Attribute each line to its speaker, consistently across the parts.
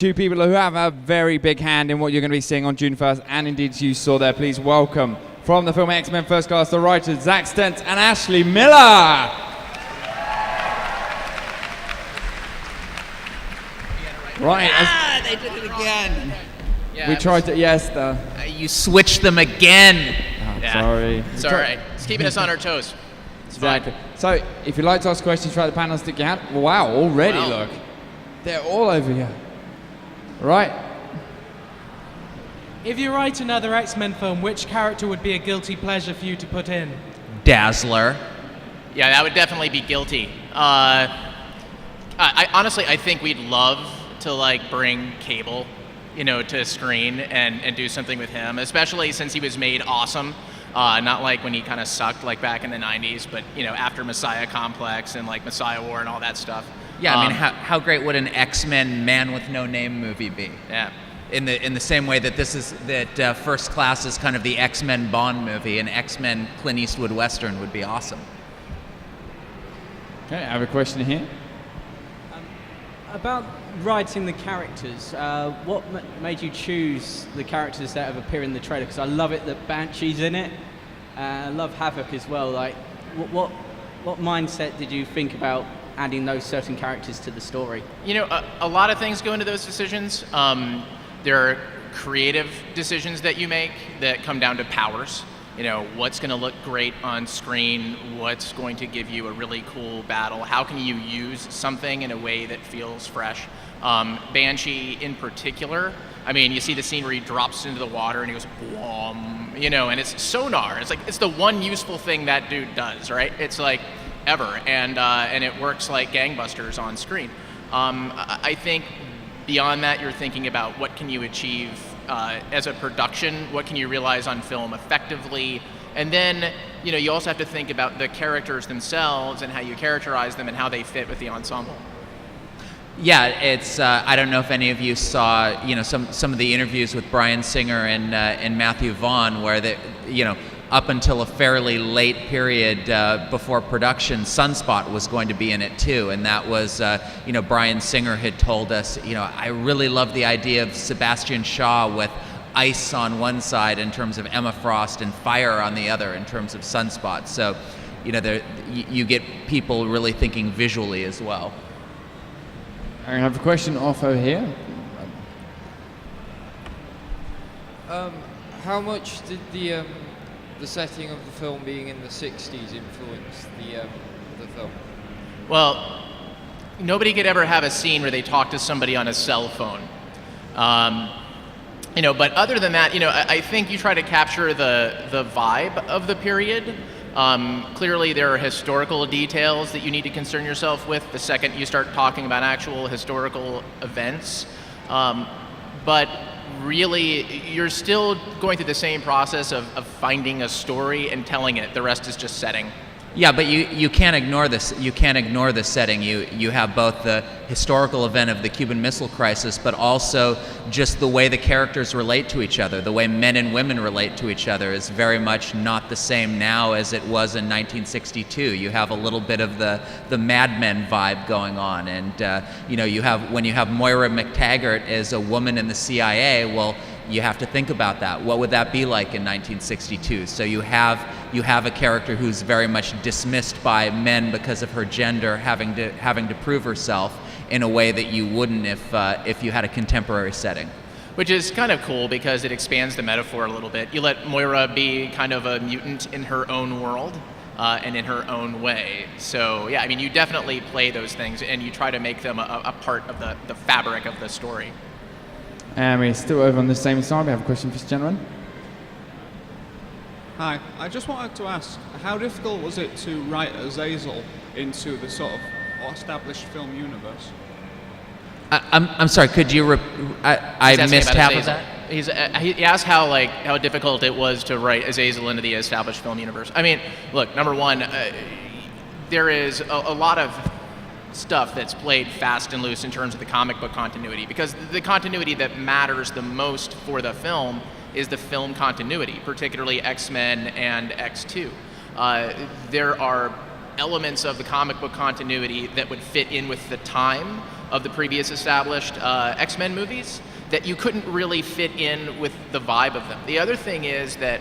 Speaker 1: Two people who have a very big hand in what you're going to be seeing on June 1st, and indeed you saw there. Please welcome from the film X-Men First Class, the writers Zack, Stentz and Ashley Miller.
Speaker 2: Right. They did it again.
Speaker 1: Yeah, we tried to, yes.
Speaker 2: You switched them again.
Speaker 1: Sorry.
Speaker 3: It's all right. It's keeping us on our toes. It's
Speaker 1: exactly.
Speaker 3: fine.
Speaker 1: So, if you'd like to ask questions throughout the panel, stick your hand. Wow, already look. They're all over here. Right.
Speaker 4: If you write another X-Men film, which character would be a guilty pleasure for you to put in?
Speaker 2: Dazzler.
Speaker 3: Yeah, that would definitely be guilty. I honestly, I think we'd love to bring Cable, to screen and do something with him, especially since he was made awesome. Not like when he kind of sucked back in the 90s, but after Messiah Complex and Messiah War and all that stuff.
Speaker 2: Yeah, I mean, how great would an X-Men Man with No Name movie be?
Speaker 3: Yeah.
Speaker 2: In the same way that First Class is kind of the X-Men Bond movie, an X-Men Clint Eastwood Western would be awesome.
Speaker 1: Okay, I have a question here.
Speaker 5: About writing the characters, what made you choose the characters that have appeared in the trailer? Because I love it that Banshee's in it. I love Havoc as well. What mindset did you think about adding those certain characters to the story?
Speaker 3: A lot of things go into those decisions. There are creative decisions that you make that come down to powers. What's going to look great on screen, what's going to give you a really cool battle, how can you use something in a way that feels fresh. Banshee in particular, I mean, you see the scene where he drops into the water and he goes, "Whom," and it's sonar. It's the one useful thing that dude does, right? It's ever, and it works like gangbusters on screen. I think beyond that, you're thinking about what can you achieve as a production, what can you realize on film effectively, and then you also have to think about the characters themselves and how you characterize them and how they fit with the ensemble.
Speaker 2: Yeah, it's. I don't know if any of you saw, some of the interviews with Bryan Singer and Matthew Vaughn, where they, up until a fairly late period before production, Sunspot was going to be in it too, and that was, Bryan Singer had told us, I really love the idea of Sebastian Shaw with ice on one side in terms of Emma Frost and fire on the other in terms of Sunspot. So, you get people really thinking visually as well.
Speaker 1: I have a question off over here.
Speaker 6: How much did the setting of the film being in the 60s influence the film?
Speaker 3: Well, nobody could ever have a scene where they talk to somebody on a cell phone. But other than that, I think you try to capture the vibe of the period. Clearly there are historical details that you need to concern yourself with the second you start talking about actual historical events. But really, you're still going through the same process of finding a story and telling it. The rest is just setting.
Speaker 2: Yeah, but you can't ignore this. You can't ignore the setting. You have both the historical event of the Cuban Missile Crisis, but also just the way the characters relate to each other. The way men and women relate to each other is very much not the same now as it was in 1962. You have a little bit of the Mad Men vibe going on, and when you have Moira McTaggart as a woman in the CIA, well, you have to think about that. What would that be like in 1962? So you have a character who's very much dismissed by men because of her gender, having to prove herself in a way that you wouldn't if you had a contemporary setting.
Speaker 3: Which is kind of cool because it expands the metaphor a little bit. You let Moira be kind of a mutant in her own world and in her own way. So yeah, I mean, you definitely play those things and you try to make them a part of the fabric of the story.
Speaker 1: And we're still over on the same side. We have a question for this gentleman.
Speaker 7: Hi, I just wanted to ask, how difficult was it to write Azazel into the sort of established film universe?
Speaker 2: I'm sorry, could you I missed half of that?
Speaker 3: He asked how difficult it was to write Azazel into the established film universe. I mean, look, number one, there is a lot of stuff that's played fast and loose in terms of the comic book continuity, because the continuity that matters the most for the film is the film continuity, particularly X-Men and X2. There are elements of the comic book continuity that would fit in with the time, of the previous established X-Men movies that you couldn't really fit in with the vibe of them. The other thing is that,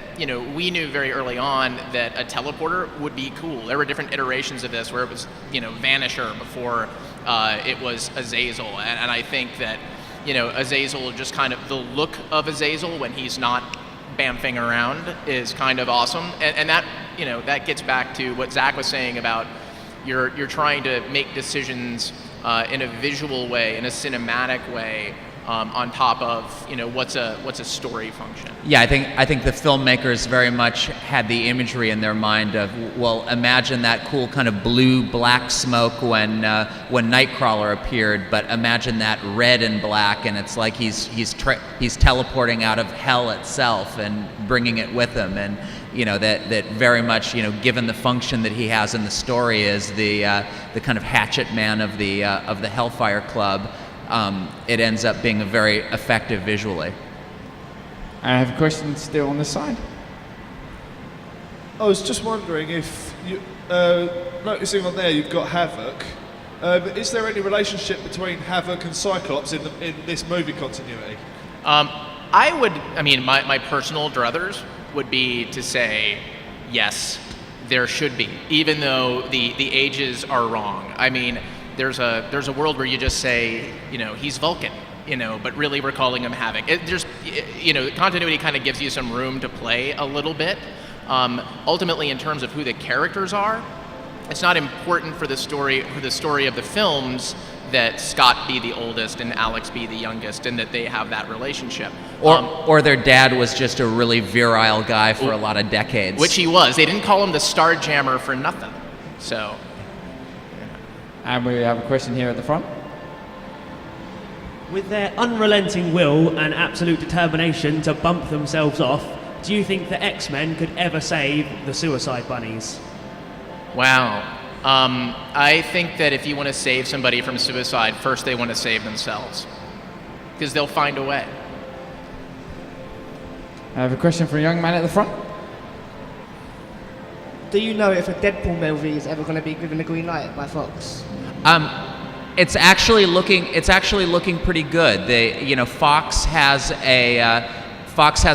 Speaker 3: we knew very early on that a teleporter would be cool. There were different iterations of this where it was, Vanisher before it was Azazel. And I think that, Azazel, just kind of the look of Azazel when he's not bamfing around is kind of awesome. And that, that gets back to what Zack was saying about you're trying to make decisions in a visual way, in a cinematic way, on top of what's a story function.
Speaker 2: Yeah, I think the filmmakers very much had the imagery in their mind of, well, imagine that cool kind of blue-black smoke when Nightcrawler appeared, but imagine that red and black, and it's like he's teleporting out of hell itself and bringing it with him, and that very much given the function that he has in the story as the kind of hatchet man of the Hellfire Club. It ends up being very effective visually.
Speaker 1: I have a question still on this side.
Speaker 8: I was just wondering if you, noticing on there you've got Havoc. Is there any relationship between Havoc and Cyclops in this movie continuity?
Speaker 3: My personal druthers would be to say yes, there should be, even though the ages are wrong. I mean, there's a world where you just say, he's Vulcan, but really we're calling him Havoc. Continuity kind of gives you some room to play a little bit. Ultimately, in terms of who the characters are, it's not important for the story of the films that Scott be the oldest and Alex be the youngest, and that they have that relationship.
Speaker 2: Or their dad was just a really virile guy for a lot of decades.
Speaker 3: Which he was. They didn't call him the Starjammer for nothing. So.
Speaker 1: And we have a question here at the front.
Speaker 9: With their unrelenting will and absolute determination to bump themselves off, do you think the X-Men could ever save the Suicide Bunnies?
Speaker 3: Wow. I think that if you want to save somebody from suicide, first they want to save themselves. Because they'll find a way.
Speaker 1: I have a question for a young man at the front.
Speaker 10: Do you know if a Deadpool movie is ever going to be given the green light by Fox?
Speaker 2: It's actually looking pretty good. Fox has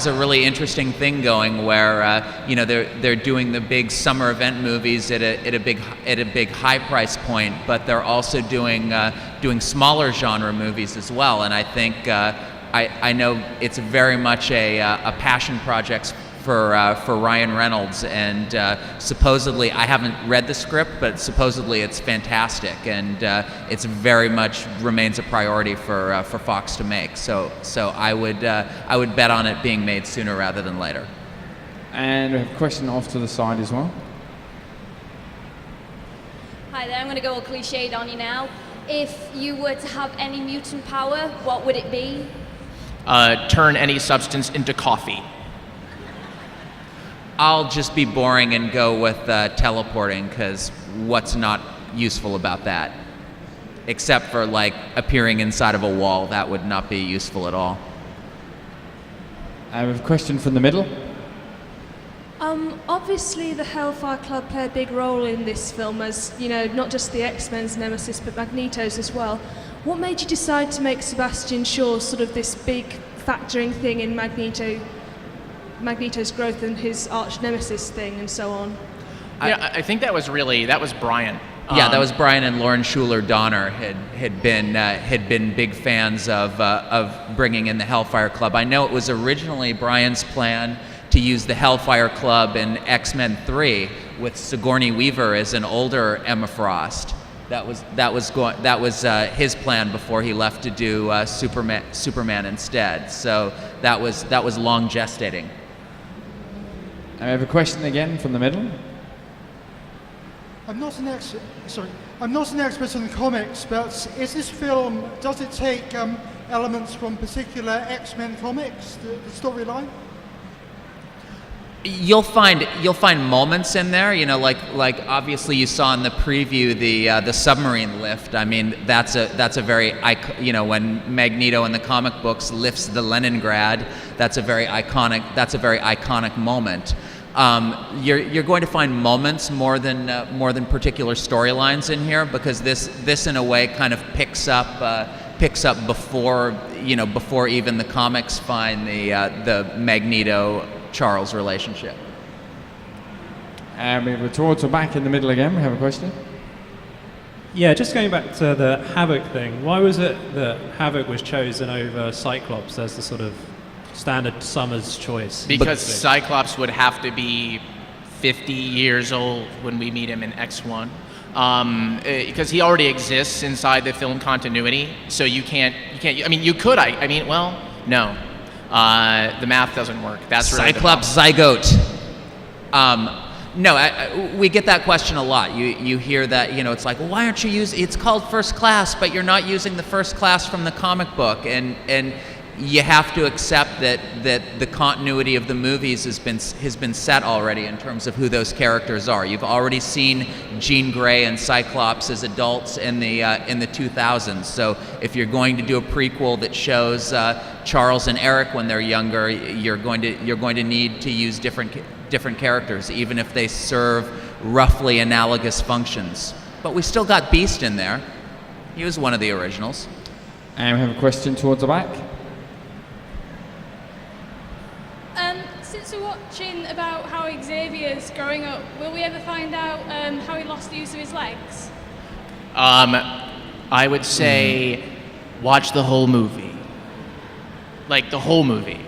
Speaker 2: a really interesting thing going where they're doing the big summer event movies at a big high price point, but they're also doing smaller genre movies as well. And I think I know it's very much a passion project for Ryan Reynolds, and supposedly, I haven't read the script, but supposedly it's fantastic, and it's very much remains a priority for Fox to make. So I would bet on it being made sooner rather than later.
Speaker 1: And we have a question off to the side as well.
Speaker 11: Hi there, I'm going to go all cliched on you now. If you were to have any mutant power, what would it be?
Speaker 3: Turn any substance into coffee.
Speaker 2: I'll just be boring and go with teleporting, because what's not useful about that? Except for appearing inside of a wall, that would not be useful at all.
Speaker 1: I have a question from the middle.
Speaker 12: Obviously the Hellfire Club play a big role in this film as, not just the X-Men's nemesis, but Magneto's as well. What made you decide to make Sebastian Shaw sort of this big factoring thing in Magneto's growth and his arch nemesis thing and so on?
Speaker 3: I think that was Brian.
Speaker 2: Yeah, that was Brian, and Lauren Schuler Donner had been big fans of bringing in the Hellfire Club. I know it was originally Brian's plan to use the Hellfire Club in X-Men 3 with Sigourney Weaver as an older Emma Frost. That was his plan before he left to do Superman instead. So that was long gestating.
Speaker 1: I have a question again from the middle.
Speaker 13: I'm not an expert in comics, but is this film, does it take elements from particular X-Men comics, the storyline?
Speaker 2: You'll find moments in there, like obviously you saw in the preview the submarine lift. I mean, that's a very when Magneto in the comic books lifts the Leningrad, that's a very iconic moment. You're going to find moments more than particular storylines in here, because this in a way kind of picks up before even the comics find the Magneto Charles relationship.
Speaker 1: And we're towards the back in the middle again. We have a question.
Speaker 14: Yeah, just going back to the Havoc thing. Why was it that Havoc was chosen over Cyclops as the sort of standard Summers choice?
Speaker 3: Because Cyclops would have to be 50 years old when we meet him in X1. Because he already exists inside the film continuity, so you can't. I mean, you could. Well, no. The math doesn't work. That's really
Speaker 2: Cyclops zygote. No, we get that question a lot. You hear that, it's like, well, why aren't you using? It's called First Class, but you're not using the First Class from the comic book, and you have to accept that the continuity of the movies has been set already in terms of who those characters are. You've already seen Jean Grey and Cyclops as adults in the 2000s. So if you're going to do a prequel that shows Charles and Eric when they're younger, you're going to need to use different characters, even if they serve roughly analogous functions. But we still got Beast in there. He was one of the originals.
Speaker 1: And we have a question towards the back.
Speaker 12: Since we're watching about how Xavier's growing up, will we ever find out how he lost the use of his legs?
Speaker 3: I would say watch the whole movie. Like, the whole movie.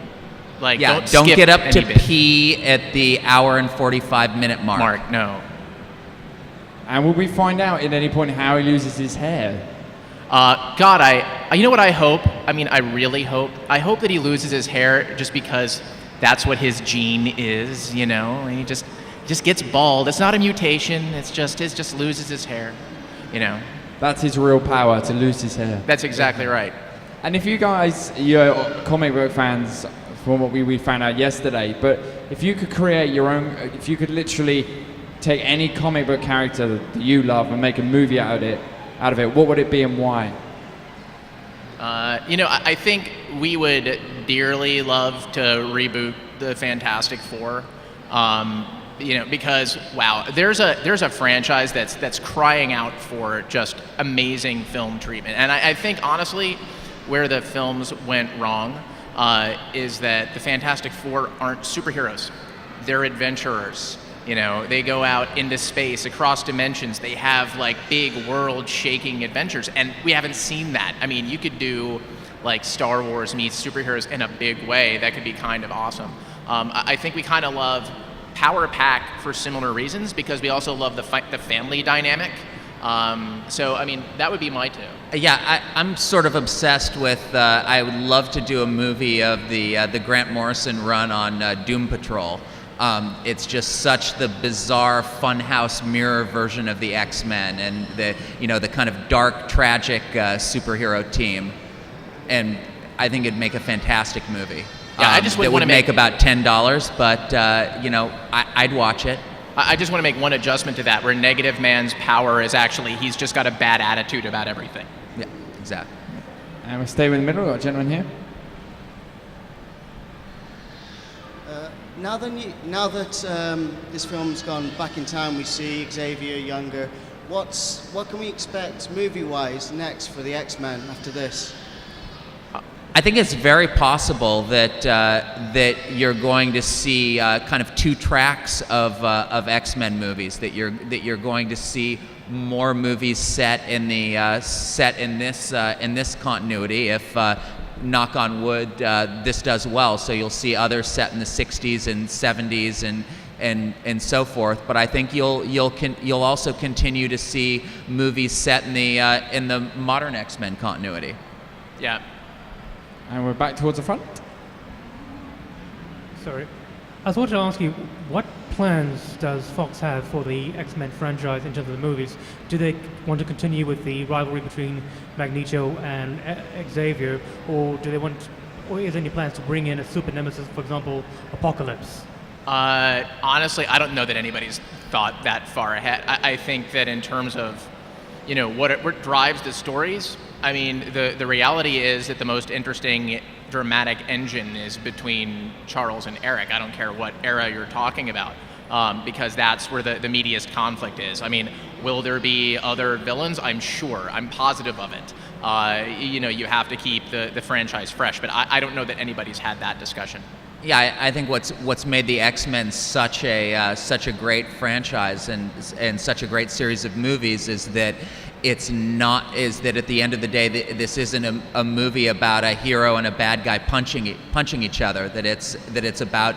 Speaker 3: Like,
Speaker 2: yeah,
Speaker 3: don't skip
Speaker 2: get up
Speaker 3: any
Speaker 2: to
Speaker 3: bit.
Speaker 2: pee at the hour and 45-minute mark.
Speaker 3: No.
Speaker 1: And will we find out at any point how he loses his hair?
Speaker 3: God, you know what I hope? I really hope. I hope that he loses his hair just because that's what his gene is, He just gets bald. It's not a mutation. It's just loses his hair,
Speaker 1: That's his real power, to lose his hair.
Speaker 3: That's exactly right.
Speaker 1: And if you guys, you're comic book fans, from what we found out yesterday, but if you could create your own, if you could literally take any comic book character that you love and make a movie out of it, what would it be and why?
Speaker 3: I think we would dearly love to reboot the Fantastic Four. Because wow, there's a franchise that's crying out for just amazing film treatment, and I think honestly, where the films went wrong is that the Fantastic Four aren't superheroes; they're adventurers. They go out into space, across dimensions. They have like big world-shaking adventures, and we haven't seen that. You could do like Star Wars meets superheroes in a big way. That could be kind of awesome. I think we kind of love Power Pack for similar reasons, because we also love the family dynamic. That would be my two.
Speaker 2: Yeah, I'm sort of obsessed with. I would love to do a movie of the Grant Morrison run on Doom Patrol. It's just such the bizarre funhouse mirror version of the X-Men, and the kind of dark, tragic superhero team, and I think it'd make a fantastic movie.
Speaker 3: Yeah, I just
Speaker 2: would make about $10, but I'd watch it.
Speaker 3: I just want to make one adjustment to that, where Negative Man's power is actually he's just got a bad attitude about everything.
Speaker 2: Yeah, exactly.
Speaker 1: And we'll stay in the middle. We've got a gentleman here.
Speaker 15: Now that this film's gone back in time, we see Xavier younger. What can we expect movie-wise next for the X-Men after this?
Speaker 2: I think it's very possible that you're going to see kind of two tracks of X-Men movies. That you're going to see more movies set in this continuity. If knock on wood, this does well. So you'll see others set in the 60s and 70s and so forth. But I think you'll also continue to see movies set in the modern X-Men continuity.
Speaker 3: Yeah.
Speaker 1: And we're back towards the front.
Speaker 16: Sorry. I was wanting to ask you, what plans does Fox have for the X-Men franchise in terms of the movies? Do they want to continue with the rivalry between Magneto and Xavier, or is there any plans to bring in a super nemesis, for example, Apocalypse?
Speaker 3: Honestly, I don't know that anybody's thought that far ahead. I think that in terms of, what drives the stories, I mean, the reality is that the most interesting dramatic engine is between Charles and Eric. I don't care what era you're talking about, because that's where the meatiest conflict is. I mean, will there be other villains? I'm sure. I'm positive of it. You have to keep the franchise fresh, but I don't know that anybody's had that discussion.
Speaker 2: Yeah, I think what's made the X-Men such a great franchise and such a great series of movies is that at the end of the day this isn't a movie about a hero and a bad guy punching each other. That it's about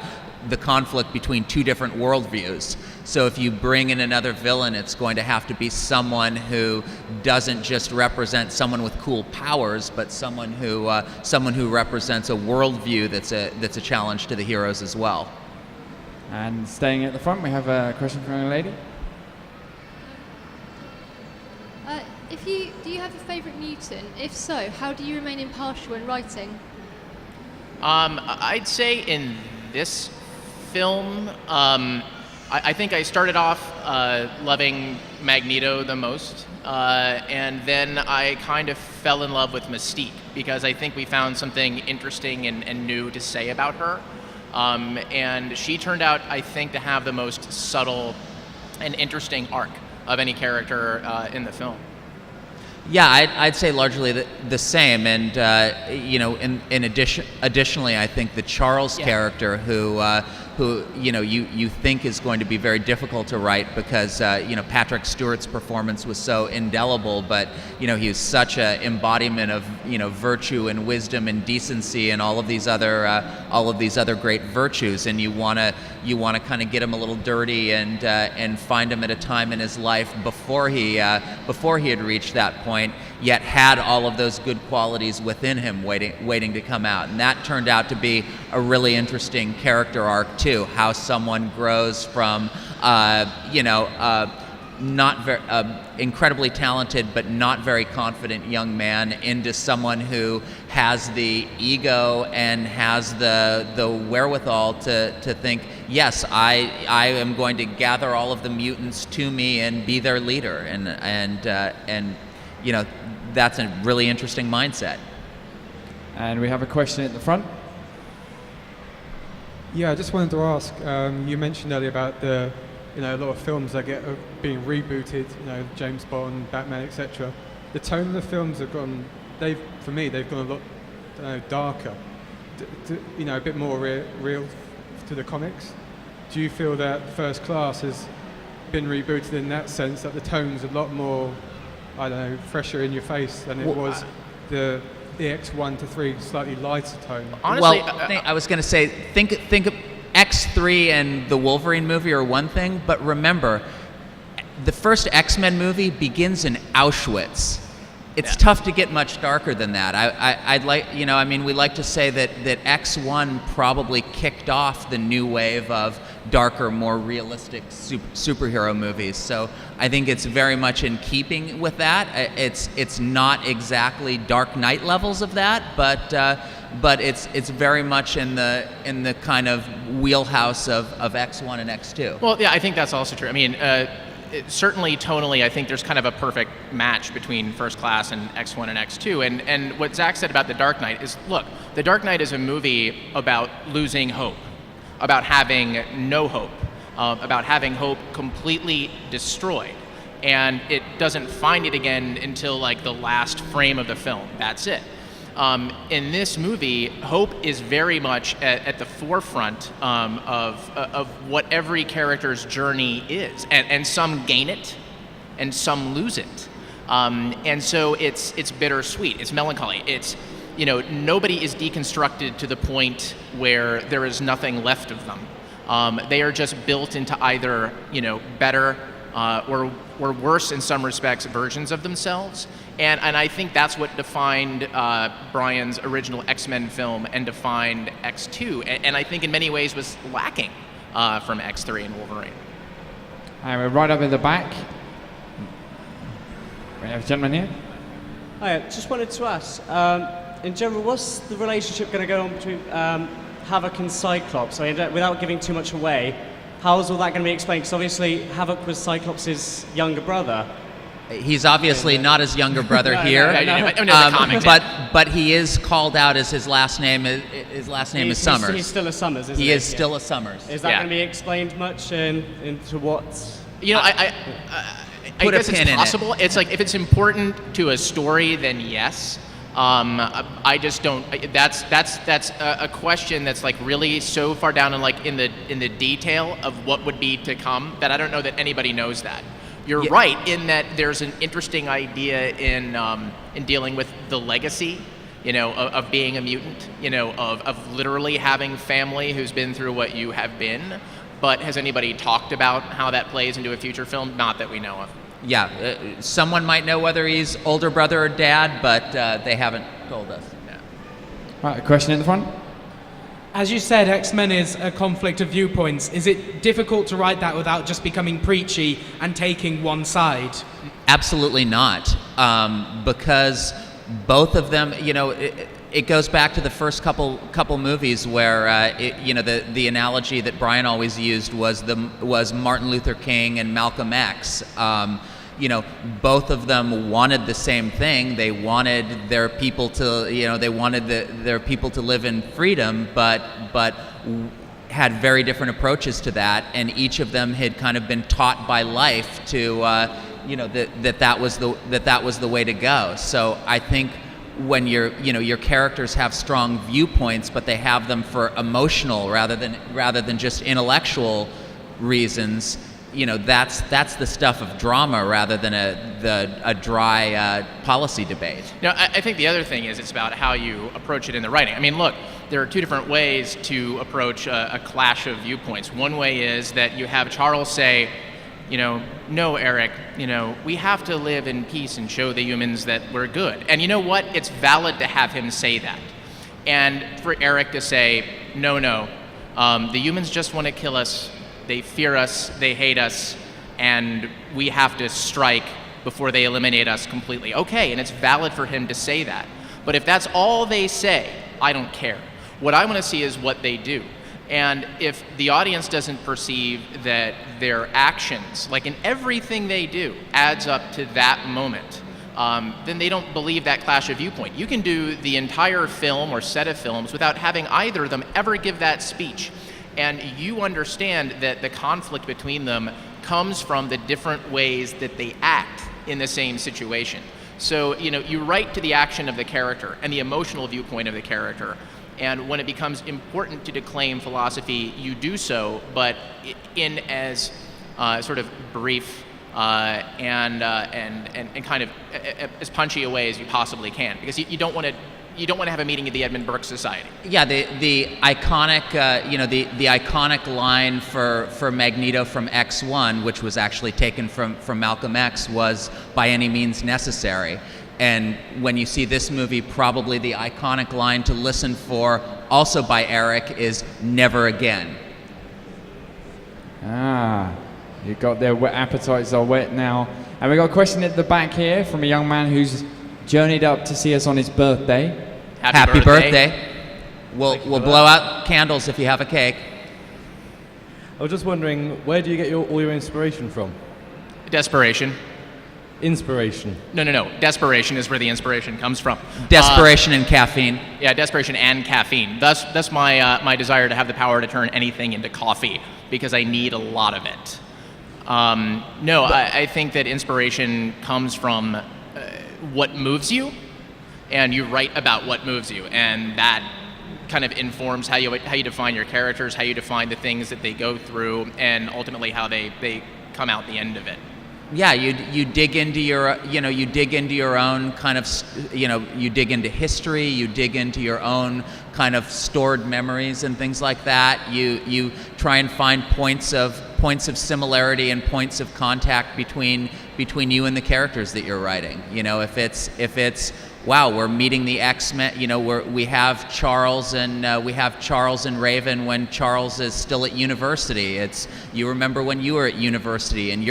Speaker 2: the conflict between two different worldviews. So if you bring in another villain, it's going to have to be someone who doesn't just represent someone with cool powers, but someone who represents a worldview that's a challenge to the heroes as well.
Speaker 1: And staying at the front, we have a question from a lady.
Speaker 17: Do you have a favourite mutant? If so, how do you remain impartial when writing?
Speaker 3: I'd say in this film, I think I started off loving Magneto the most, and then I kind of fell in love with Mystique because I think we found something interesting and new to say about her. And she turned out, I think, to have the most subtle and interesting arc of any character in the film.
Speaker 2: Yeah, I'd say largely the same, and additionally, I think the Charles character, who you think is going to be very difficult to write because Patrick Stewart's performance was so indelible, but he was such an embodiment of virtue and wisdom and decency and all of these other great virtues, and you want to kind of get him a little dirty and find him at a time in his life before he had reached that point, yet had all of those good qualities within him waiting to come out. And that turned out to be a really interesting character arc too, how someone grows from not very incredibly talented but not very confident young man into someone who has the ego and has the wherewithal to think, yes, I am going to gather all of the mutants to me and be their leader, and that's a really interesting mindset.
Speaker 1: And we have a question at the front.
Speaker 18: Yeah, I just wanted to ask, you mentioned earlier about a lot of films that get being rebooted, James Bond, Batman, etc. The tone of the films have gone, for me, they've gone a lot darker, a bit more real to the comics. Do you feel that First Class has been rebooted in that sense, that the tone's a lot more, fresher in your face than it was the X1 to 3 slightly lighter tone?
Speaker 2: Honestly, I was going to say, think of X3 and the Wolverine movie are one thing, but remember, the first X-Men movie begins in Auschwitz. It's tough to get much darker than that. I'd like, we like to say that X1 probably kicked off the new wave of darker, more realistic superhero movies. So I think it's very much in keeping with that. It's not exactly Dark Knight levels of that, but it's very much in the kind of wheelhouse of X1 and X2.
Speaker 3: Well, yeah, I think that's also true. I mean, certainly tonally, I think there's kind of a perfect match between First Class and X1 and X2. And what Zack said about The Dark Knight is, look, The Dark Knight is a movie about losing hope, about having no hope, about having hope completely destroyed. And it doesn't find it again until like the last frame of the film. That's it. In this movie, hope is very much at the forefront of what every character's journey is, and some gain it, and some lose it, and so it's bittersweet. It's melancholy. It's nobody is deconstructed to the point where there is nothing left of them. They are just built into either better or worse in some respects versions of themselves. And I think that's what defined Brian's original X-Men film and defined X2, and I think in many ways was lacking from X3 and Wolverine.
Speaker 1: We're right up in the back. We have a gentleman here.
Speaker 5: Hi, just wanted to ask, in general, what's the relationship going to go on between Havoc and Cyclops? I mean, without giving too much away, how's all that going to be explained? Because obviously Havoc was Cyclops' younger brother.
Speaker 2: He's obviously not his younger brother
Speaker 3: No,
Speaker 2: here,
Speaker 3: the comics.
Speaker 2: but he is called out as his last name. His last name is Summers.
Speaker 5: He's still a Summers, isn't he?
Speaker 2: He is still a Summers.
Speaker 5: Is that going to be explained much into what?
Speaker 3: I
Speaker 2: Put a
Speaker 3: guess
Speaker 2: pin
Speaker 3: it's
Speaker 2: in it.
Speaker 3: possible. It's like if it's important to a story, then yes. I just don't. That's a question that's like really so far down in the detail of what would be to come that I don't know that anybody knows that. You're right in that there's an interesting idea in dealing with the legacy, of being a mutant, of literally having family who's been through what you have been. But has anybody talked about how that plays into a future film? Not that we know of.
Speaker 2: Yeah, someone might know whether he's older brother or dad, but they haven't told us.
Speaker 1: Right, a question in the front.
Speaker 4: As you said, X-Men is a conflict of viewpoints. Is it difficult to write that without just becoming preachy and taking one side?
Speaker 2: Absolutely not, because both of them, it goes back to the first couple movies where the analogy that Brian always used was Martin Luther King and Malcolm X. Both of them wanted the same thing. They wanted their people to their people to live in freedom, but had very different approaches to that, and each of them had kind of been taught by life to that was the way to go. So I think when your characters have strong viewpoints, but they have them for emotional rather than just intellectual reasons, that's the stuff of drama rather than a dry policy debate.
Speaker 3: I think the other thing is it's about how you approach it in the writing. I mean, look, there are two different ways to approach a clash of viewpoints. One way is that you have Charles say, no, Eric, we have to live in peace and show the humans that we're good. And you know what? It's valid to have him say that. And for Eric to say, no, the humans just want to kill us. They fear us, they hate us, and we have to strike before they eliminate us completely. Okay, and it's valid for him to say that. But if that's all they say, I don't care. What I want to see is what they do. And if the audience doesn't perceive that their actions, like in everything they do, adds up to that moment, then they don't believe that clash of viewpoint. You can do the entire film or set of films without having either of them ever give that speech. And you understand that the conflict between them comes from the different ways that they act in the same situation. So, you write to the action of the character and the emotional viewpoint of the character. And when it becomes important to declaim philosophy, you do so, but in as sort of brief and kind of as punchy a way as you possibly can, because you don't want to have a meeting at the Edmund Burke Society.
Speaker 2: Yeah, the iconic the iconic line for Magneto from X1, which was actually taken from Malcolm X, was "by any means necessary." And when you see this movie, probably the iconic line to listen for, also by Eric, is "never again."
Speaker 1: You got their appetites are wet now. And we got a question at the back here from a young man who's journeyed up to see us on his birthday.
Speaker 2: Happy birthday. We'll blow out candles if you have a cake.
Speaker 19: I was just wondering, where do you get all your inspiration from?
Speaker 3: Desperation.
Speaker 19: Inspiration.
Speaker 3: No. Desperation is where the inspiration comes from.
Speaker 2: Desperation and caffeine.
Speaker 3: Yeah, desperation and caffeine. Thus my desire to have the power to turn anything into coffee, because I need a lot of it. I think that inspiration comes from what moves you, and you write about what moves you, and that kind of informs how you define your characters, how you define the things that they go through, and ultimately how they come out the end of it.
Speaker 2: Yeah, you dig into your own kind of, you dig into history, you dig into your own kind of stored memories and things like that. You try and find points of similarity and points of contact between you and the characters that you're writing. If it's wow, we're meeting the X-Men. We have Charles and Raven when Charles is still at university. It's you remember when you were at university and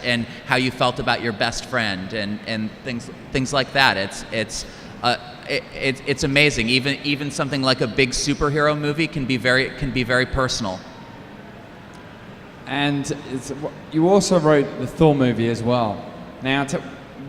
Speaker 2: and how you felt about your best friend and things like that. It's amazing. Even something like a big superhero movie can be very personal.
Speaker 1: And you also wrote the Thor movie as well. Now,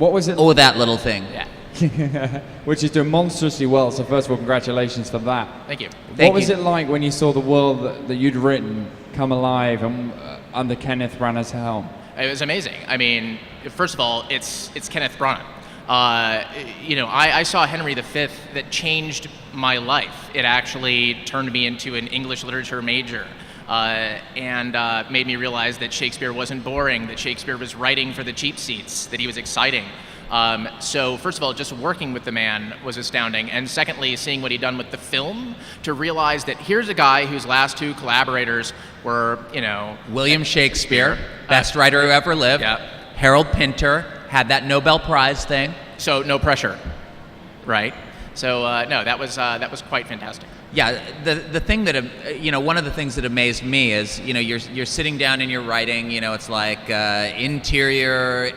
Speaker 1: What was it?
Speaker 2: Oh, that little thing.
Speaker 3: Yeah.
Speaker 1: Which is doing monstrously well. So first of all, congratulations for that.
Speaker 3: Thank you.
Speaker 1: What was it like when you saw the world that you'd written come alive and under Kenneth Branagh's helm?
Speaker 3: It was amazing. I mean, first of all, it's Kenneth Branagh. I saw Henry V that changed my life. It actually turned me into an English literature major. And made me realize that Shakespeare wasn't boring, that Shakespeare was writing for the cheap seats, that he was exciting. So first of all, just working with the man was astounding. And secondly, seeing what he'd done with the film, to realize that here's a guy whose last two collaborators were,
Speaker 2: William Shakespeare, best writer who ever lived.
Speaker 3: Yeah.
Speaker 2: Harold Pinter had that Nobel Prize thing.
Speaker 3: So no pressure, right? So no, that was quite fantastic.
Speaker 2: Yeah, the thing that one of the things that amazed me is you're sitting down and you're writing. It's like interior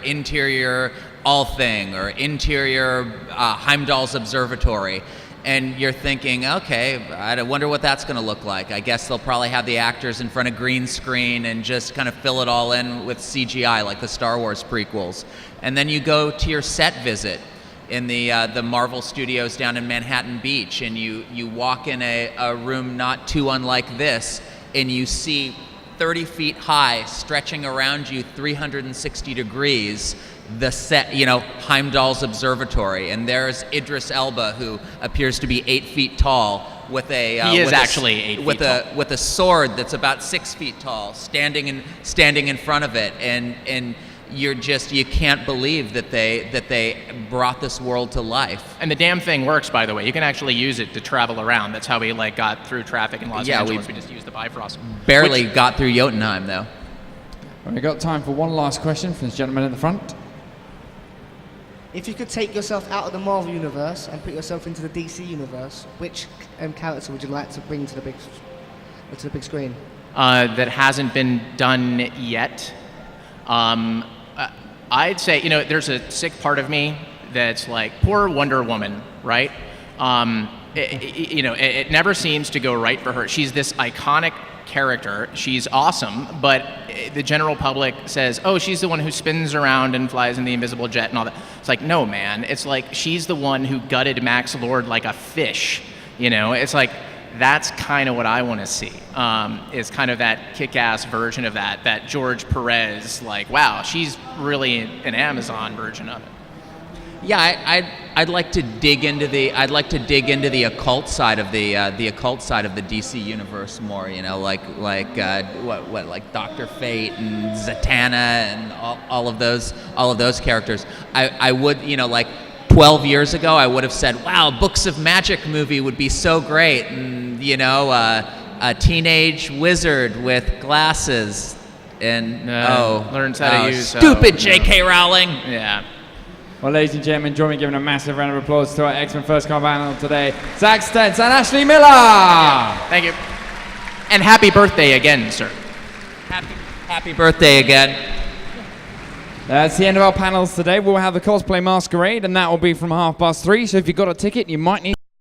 Speaker 2: all thing, or interior Heimdall's observatory, and you're thinking, okay, I wonder what that's going to look like. I guess they'll probably have the actors in front of green screen and just kind of fill it all in with CGI like the Star Wars prequels. And then you go to your set visit in the Marvel Studios down in Manhattan Beach, and you walk in a room not too unlike this, and you see 30 feet high, stretching around you 360 degrees, the set, Heimdall's observatory, and there's Idris Elba, who appears to be 8 feet tall, with a
Speaker 3: he is actually 8 feet tall.
Speaker 2: With a sword that's about 6 feet tall, standing in front of it, and you can't believe that they brought this world to life.
Speaker 3: And the damn thing works, by the way. You can actually use it to travel around. That's how we got through traffic in Los Angeles. We just used the Bifrost.
Speaker 2: Barely got through Jotunheim, though.
Speaker 1: We've got time for one last question from this gentleman in the front.
Speaker 10: If you could take yourself out of the Marvel universe and put yourself into the DC universe, which character would you like to bring to the big screen?
Speaker 3: That hasn't been done yet. I'd say, there's a sick part of me that's like, poor Wonder Woman, right? It never seems to go right for her. She's this iconic character. She's awesome, but the general public says, oh, she's the one who spins around and flies in the invisible jet and all that. It's like, no, man. It's like, she's the one who gutted Max Lord like a fish. It's like, that's kind of what I want to see, is kind of that kick-ass version of that George Perez, like, wow, she's really an Amazon version of it.
Speaker 2: Yeah, I'd like to dig into the occult side of the DC universe more. Like Dr. Fate and Zatanna and all of those characters. I would, like 12 years ago, I would have said, wow, Books of Magic movie would be so great, and a teenage wizard with glasses and
Speaker 3: learns how to use
Speaker 2: stupid J.K. Rowling.
Speaker 3: Yeah.
Speaker 1: Well, ladies and gentlemen, join me in giving a massive round of applause to our X-Men First Con panel today, Zack Stentz and Ashley Miller.
Speaker 3: Yeah, thank you. And happy birthday again, sir.
Speaker 2: Happy birthday again.
Speaker 1: That's the end of our panels today. We'll have the cosplay masquerade, and that will be from 3:30. So if you've got a ticket, you might need